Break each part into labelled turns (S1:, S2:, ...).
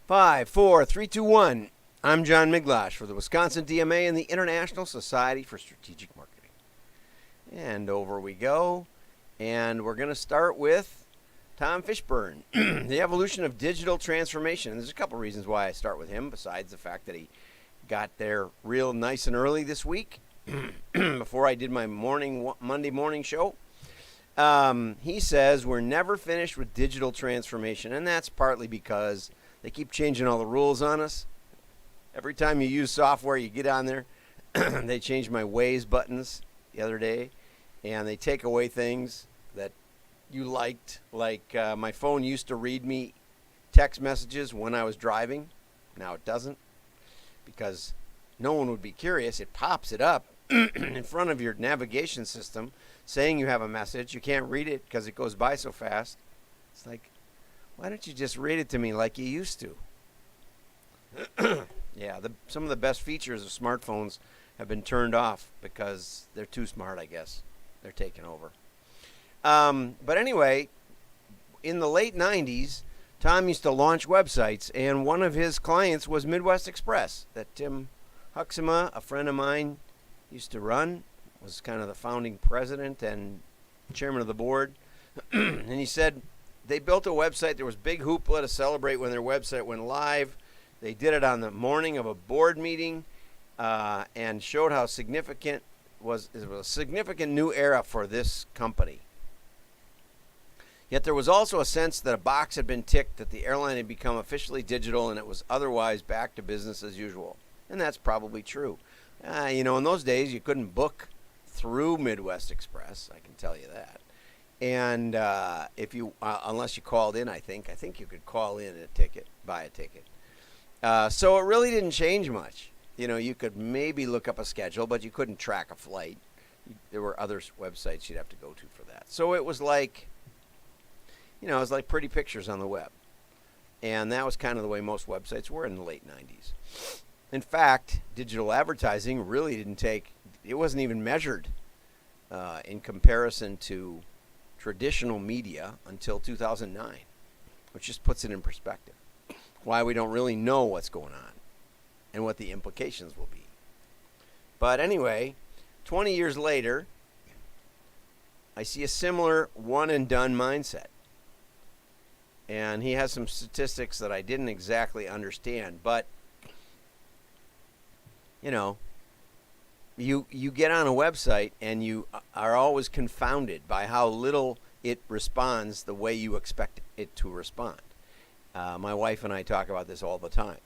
S1: Five, four, three, two, one. I'm John Miglash for the Wisconsin DMA and the International Society for Strategic Marketing. And over we go. And we're going to start with Tom Fishburne, the evolution of digital transformation. And there's a couple reasons why I start with him, besides the fact that he got there real nice and early this week before I did my Monday morning show. He says we're never finished with digital transformation, and that's partly because they keep changing all the rules on us. Every time you use software, you get on there. They changed my Waze buttons the other day, and they take away things that you liked. Like my phone used to read me text messages when I was driving. Now it doesn't, because no one would be curious. It pops it up in front of your navigation system saying you have a message. You can't read it because it goes by so fast. It's like, why don't you just read it to me like you used to? Yeah, some of the best features of smartphones have been turned off because they're too smart, I guess. They're taking over. But anyway, in the late 90s, Tom used to launch websites, and one of his clients was Midwest Express that Tim Huxema, a friend of mine, used to run, was kind of the founding president and chairman of the board. And he said they built a website. There was big hoopla to celebrate when their website went live. They did it on the morning of a board meeting and showed how significant it was a significant new era for this company. Yet there was also a sense that a box had been ticked, that the airline had become officially digital and it was otherwise back to business as usual. And that's probably true. In those days you couldn't book through Midwest Express, I can tell you that. And if you, unless you called in, I think you could call in buy a ticket. So it really didn't change much. You could maybe look up a schedule, but you couldn't track a flight. There were other websites you'd have to go to for that. So it was like, it was like pretty pictures on the web. And that was kind of the way most websites were in the late 90s. In fact, digital advertising really it wasn't even measured in comparison to traditional media until 2009, which just puts it in perspective. Why we don't really know what's going on and what the implications will be. But anyway, 20 years later, I see a similar one-and-done mindset. And he has some statistics that I didn't exactly understand, but you get on a website and you are always confounded by how little it responds the way you expect it to respond. My wife and I talk about this all the time.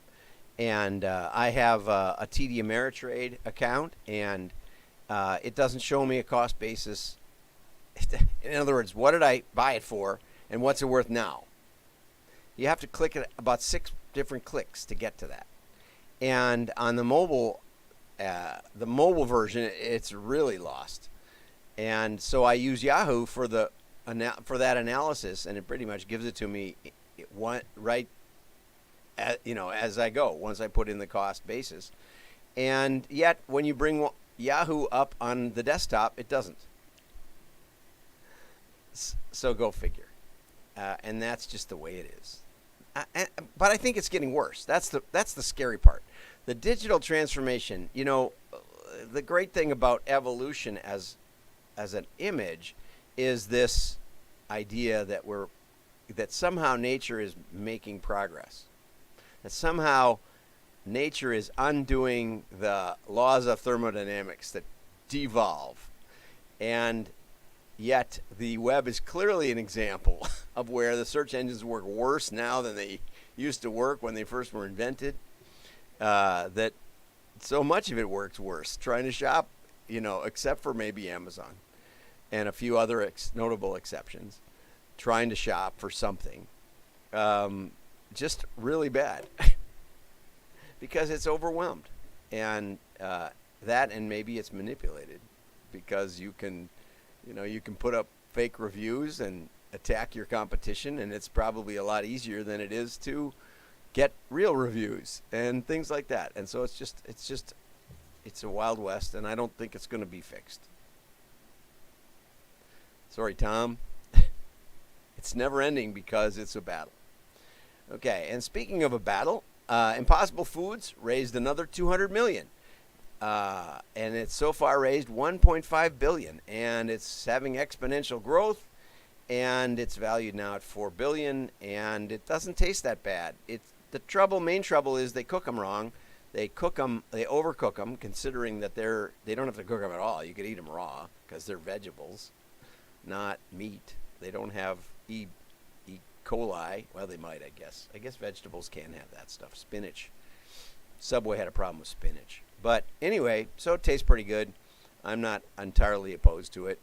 S1: And I have a TD Ameritrade account, and it doesn't show me a cost basis. In other words, what did I buy it for, and what's it worth now? You have to click it about 6 different clicks to get to that. And on the mobile version, it's really lost. And so I use Yahoo for that analysis, and it pretty much gives it to me right as I go, once I put in the cost basis. And yet, when you bring Yahoo up on the desktop, it doesn't. So go figure. And that's just the way it is. But I think it's getting worse. That's the scary part. The digital transformation, the great thing about evolution as an image is this idea that somehow nature is making progress. That somehow nature is undoing the laws of thermodynamics that devolve. And yet the web is clearly an example of where the search engines work worse now than they used to work when they first were invented. That so much of it works worse. Trying to shop, except for maybe Amazon and a few other notable exceptions. Trying to shop for something. Just really bad. Because it's overwhelmed. And and maybe it's manipulated. Because you can put up fake reviews and attack your competition, and it's probably a lot easier than it is to get real reviews and things like that. And so it's a Wild West, and I don't think it's going to be fixed. Sorry, Tom. It's never ending because it's a battle. Okay, and speaking of a battle, Impossible Foods raised another 200 million. And it's so far raised 1.5 billion, and it's having exponential growth, and it's valued now at 4 billion, and it doesn't taste that bad. Main trouble is they cook them wrong. They overcook them, considering that they don't have to cook them at all. You could eat them raw because they're vegetables, not meat. They don't have E. coli. Well, they might, I guess. I guess vegetables can have that stuff. Spinach. Subway had a problem with spinach. But anyway, so it tastes pretty good. I'm not entirely opposed to it,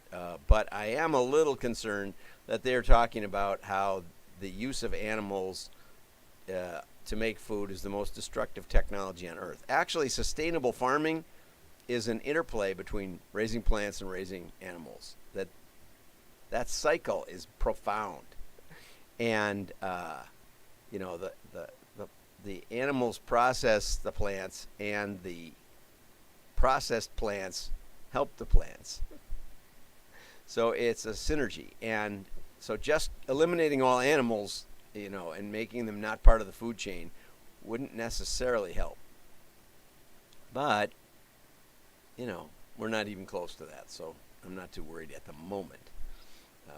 S1: but I am a little concerned that they're talking about how the use of animals to make food is the most destructive technology on Earth. Actually, sustainable farming is an interplay between raising plants and raising animals. That cycle is profound, and the animals process the plants, and the processed plants help the plants. So it's a synergy, and so just eliminating all animals, and making them not part of the food chain wouldn't necessarily help. But, we're not even close to that, so I'm not too worried at the moment.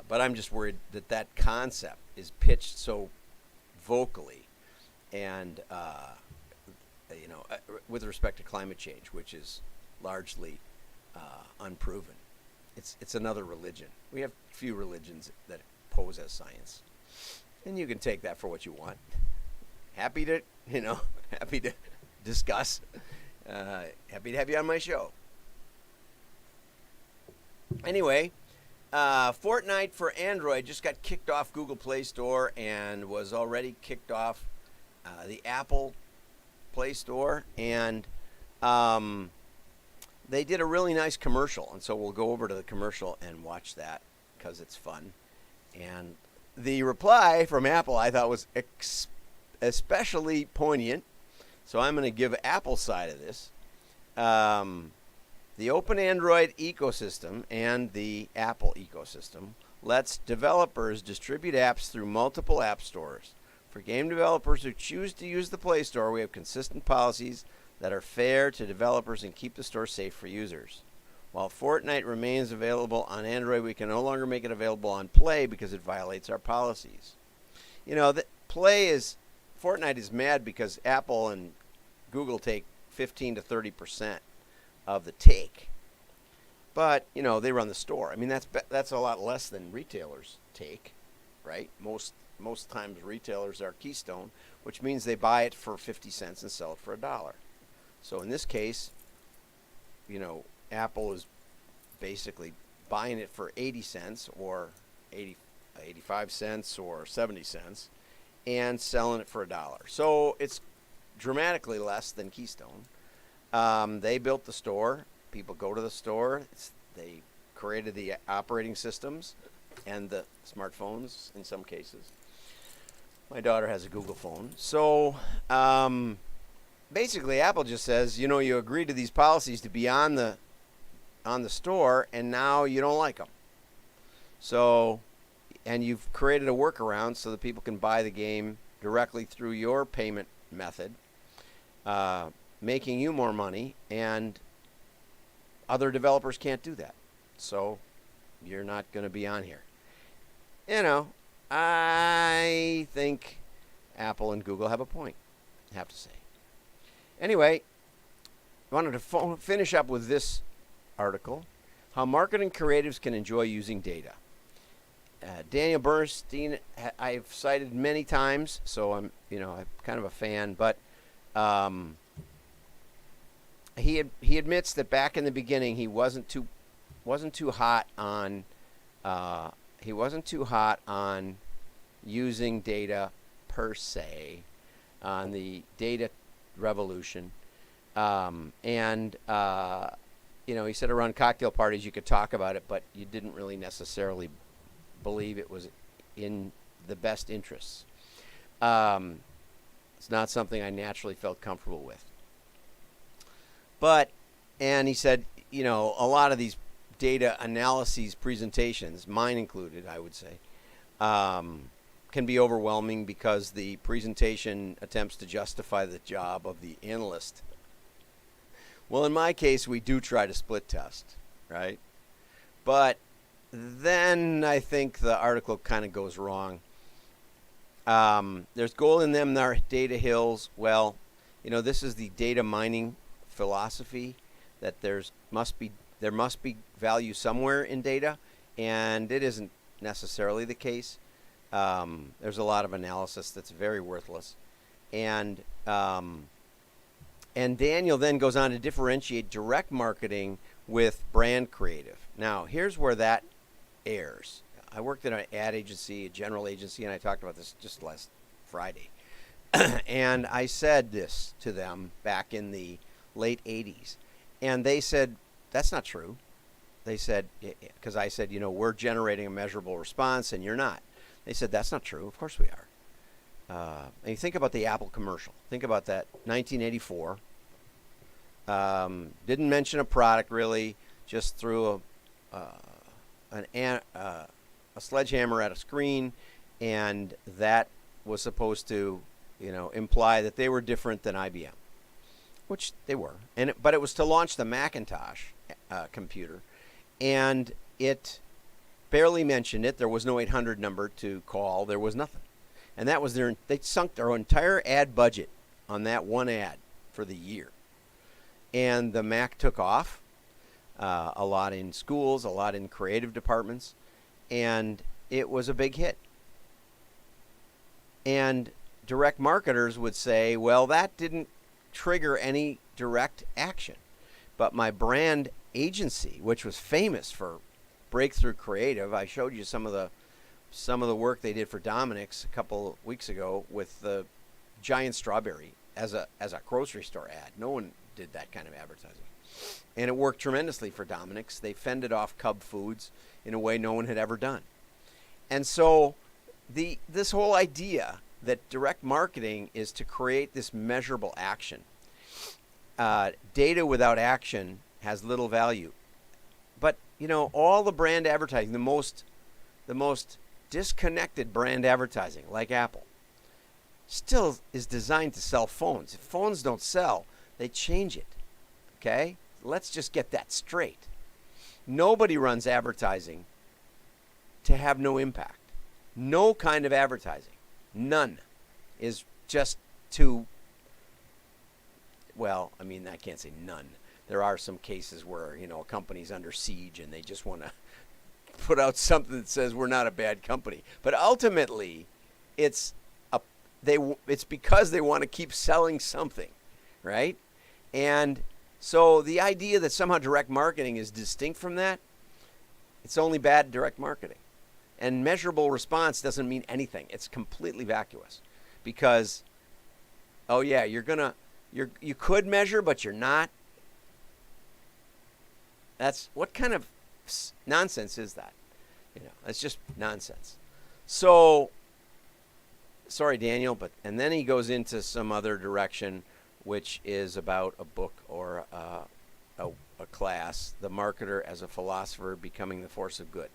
S1: But I'm just worried that concept is pitched so vocally, and with respect to climate change, which is largely unproven. It's another religion. We have few religions that pose as science, and you can take that for what you want. Happy to discuss. Happy to have you on my show. Anyway, Fortnite for Android just got kicked off Google Play Store and was already kicked off the Apple Play Store, and they did a really nice commercial, and so we'll go over to the commercial and watch that because it's fun. And the reply from Apple I thought was especially poignant, so I'm going to give Apple's side of this. The open Android ecosystem and the Apple ecosystem lets developers distribute apps through multiple app stores. For game developers who choose to use the Play Store, we have consistent policies that are fair to developers and keep the store safe for users. While Fortnite remains available on Android, we can no longer make it available on Play because it violates our policies. Fortnite is mad because Apple and Google take 15 to 30% of the take. But, they run the store. I mean, that's a lot less than retailers take, right? Most times retailers are Keystone, which means they buy it for 50 cents and sell it for $1. So in this case, Apple is basically buying it for 80 cents or 85 cents or 70 cents and selling it for $1. So it's dramatically less than Keystone. They built the store. People go to the store. They created the operating systems and the smartphones in some cases. My daughter has a Google phone. So basically, Apple just says, you agreed to these policies to be on the store, and now you don't like them. So, and you've created a workaround so that people can buy the game directly through your payment method, making you more money, and other developers can't do that. So you're not going to be on here. I think Apple and Google have a point, I have to say. Anyway, I wanted to finish up with this article, How Marketing Creatives Can Enjoy Using Data. Daniel Bernstein, I've cited many times, so I'm kind of a fan, but he admits that back in the beginning he wasn't too hot on using data per se on the data revolution, and he said around cocktail parties you could talk about it, but you didn't really necessarily believe it was in the best interests. It's not something I naturally felt comfortable with. And he said, a lot of these data analyses presentations, mine included, I would say, can be overwhelming because the presentation attempts to justify the job of the analyst. Well, in my case, we do try to split test, right? But then I think the article kind of goes wrong. There's gold in them, there are data hills. Well, this is the data mining philosophy, that there must be value somewhere in data, and it isn't necessarily the case. There's a lot of analysis that's very worthless, and Daniel then goes on to differentiate direct marketing with brand creative. Now, here's where that errs. I worked at an ad agency, a general agency, and I talked about this just last Friday. And I said this to them back in the late 80s. And they said, that's not true. They said, because I said, we're generating a measurable response and you're not. They said, that's not true. Of course we are. And you think about the Apple commercial. Think about that, 1984. Didn't mention a product really, just threw a sledgehammer at a screen, and that was supposed to, imply that they were different than IBM, which they were. But it was to launch the Macintosh computer, and it barely mentioned it. There was no 800 number to call. There was nothing. And that was they sunk their entire ad budget on that one ad for the year. And the Mac took off a lot in schools, a lot in creative departments, and it was a big hit. And direct marketers would say, well, that didn't trigger any direct action. But my brand agency, which was famous for breakthrough creative, I showed you some of the work they did for Dominic's a couple of weeks ago with the giant strawberry as a grocery store ad. No one did that kind of advertising. And it worked tremendously for Dominic's. They fended off Cub Foods in a way no one had ever done. And so this whole idea that direct marketing is to create this measurable action. Data without action has little value. But, all the brand advertising, the most disconnected brand advertising, like Apple, still is designed to sell phones. If phones don't sell, they change it. Okay? Let's just get that straight. Nobody runs advertising to have no impact. No kind of advertising. None is just to, I can't say none. There are some cases where, a company's under siege and they just want to put out something that says we're not a bad company. But ultimately, it's because they want to keep selling something, right? And so the idea that somehow direct marketing is distinct from that, it's only bad direct marketing. And measurable response doesn't mean anything. It's completely vacuous. Because, you could measure, but you're not. What kind of nonsense is that? It's just nonsense. So, sorry, Daniel, and then he goes into some other direction, which is about a book or a class, The Marketer as a Philosopher Becoming the Force of Good.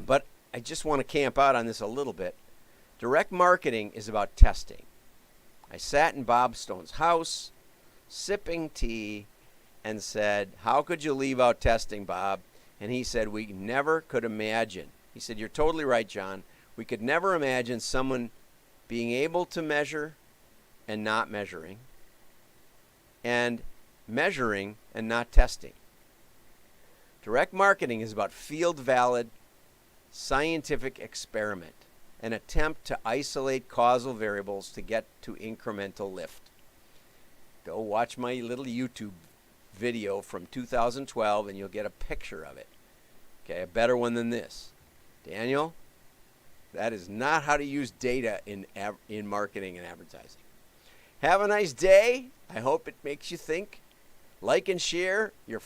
S1: But I just want to camp out on this a little bit. Direct marketing is about testing. I sat in Bob Stone's house, sipping tea, and said, how could you leave out testing, Bob? And he said, we never could imagine. He said, you're totally right, John. We could never imagine someone being able to measure and not measuring, and measuring and not testing. Direct marketing is about field valid, scientific experiment, an attempt to isolate causal variables to get to incremental lift. Go watch my little YouTube video from 2012 and you'll get a picture of it. Okay, a better one than this. Daniel, that is not how to use data in marketing and advertising. Have a nice day. I hope it makes you think. Like and share. Your